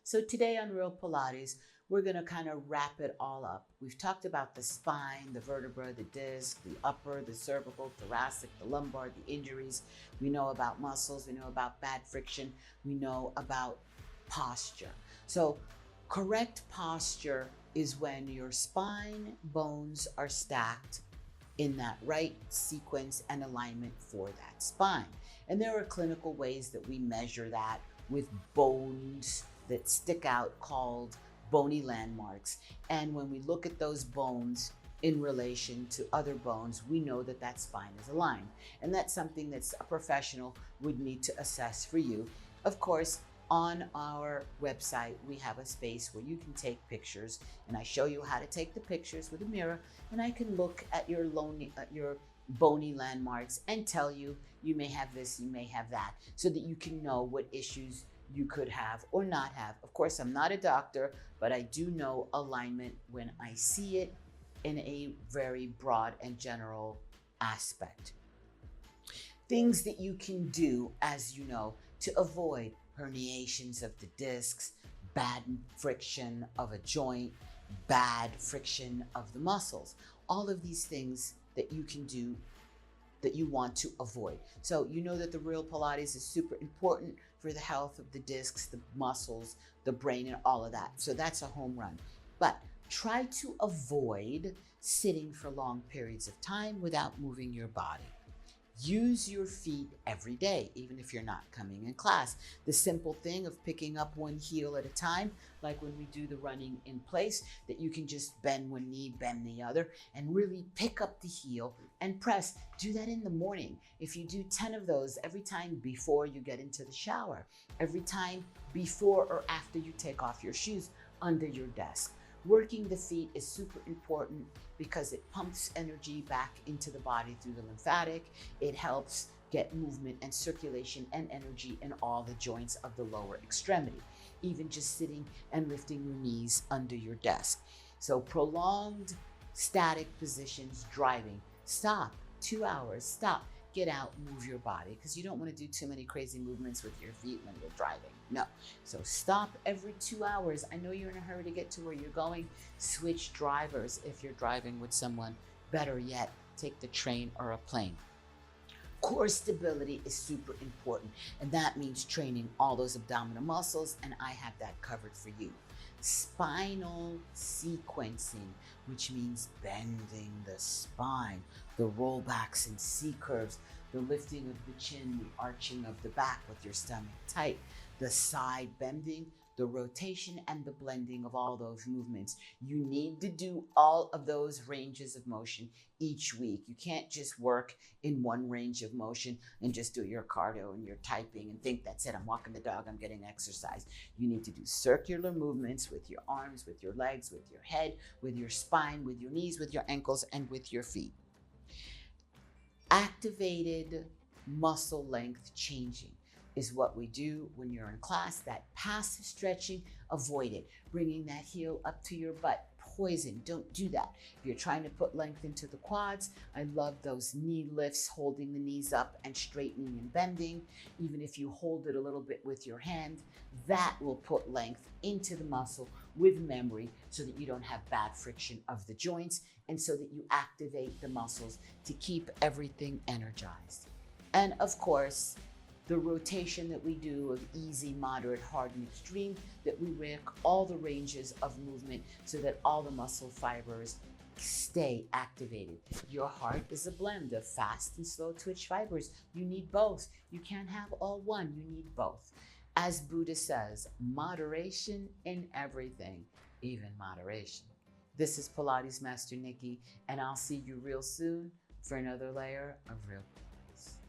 So today on Real Pilates, we're going to kind of wrap it all up. We've talked about the spine, the vertebra, the disc, the upper, the cervical, thoracic, the lumbar, the injuries. We know about muscles. We know about bad friction. We know about posture. So correct posture is when your spine bones are stacked in that right sequence and alignment for that spine. And there are clinical ways that we measure that with bones that stick out called bony landmarks. And when we look at those bones in relation to other bones, we know that that spine is aligned. And that's something that a professional would need to assess for you. Of course, on our website, we have a space where you can take pictures, and I show you how to take the pictures with a mirror, and I can look at your bony landmarks and tell you, you may have this, you may have that, so that you can know what issues you could have or not have. Of course, I'm not a doctor, but I do know alignment when I see it in a very broad and general aspect. Things that you can do, as you know, to avoid herniations of the discs, bad friction of a joint, bad friction of the muscles. All of these things that you can do that you want to avoid. So you know that the Real Pilates is super important for the health of the discs, the muscles, the brain, and all of that. So that's a home run. But try to avoid sitting for long periods of time without moving your body. Use your feet every day, even if you're not coming in class. The simple thing of picking up one heel at a time, like when we do the running in place, that you can just bend one knee, bend the other, and really pick up the heel and press. Do that in the morning. If you do 10 of those every time before you get into the shower, every time before or after you take off your shoes under your desk. Working the feet is super important because it pumps energy back into the body through the lymphatic. It helps get movement and circulation and energy in all the joints of the lower extremity, even just sitting and lifting your knees under your desk. So prolonged static positions, driving, stop, 2 hours, stop, get out, move your body, because you don't want to do too many crazy movements with your feet when you're driving. No. So stop every 2 hours. I know you're in a hurry to get to where you're going. Switch drivers if you're driving with someone. Better yet, take the train or a plane. Core stability is super important, and that means training all those abdominal muscles, and I have that covered for you. Spinal sequencing, which means bending the spine, the rollbacks and C-curves, the lifting of the chin, the arching of the back with your stomach tight, the side bending, the rotation, and the blending of all those movements. You need to do all of those ranges of motion each week. You can't just work in one range of motion and just do your cardio and your typing and think that's it, I'm walking the dog, I'm getting exercise. You need to do circular movements with your arms, with your legs, with your head, with your spine, with your knees, with your ankles, and with your feet. Activated muscle length changing is what we do when you're in class. That passive stretching, avoid it. Bringing that heel up to your butt, poison, don't do that. If you're trying to put length into the quads, I love those knee lifts, holding the knees up and straightening and bending. Even if you hold it a little bit with your hand, that will put length into the muscle with memory so that you don't have bad friction of the joints and so that you activate the muscles to keep everything energized. And of course, the rotation that we do of easy, moderate, hard, and extreme, that we work all the ranges of movement so that all the muscle fibers stay activated. Your heart is a blend of fast and slow twitch fibers. You need both. You can't have all one, you need both. As Buddha says, moderation in everything, even moderation. This is Pilates Master Nikki, and I'll see you real soon for another layer of Real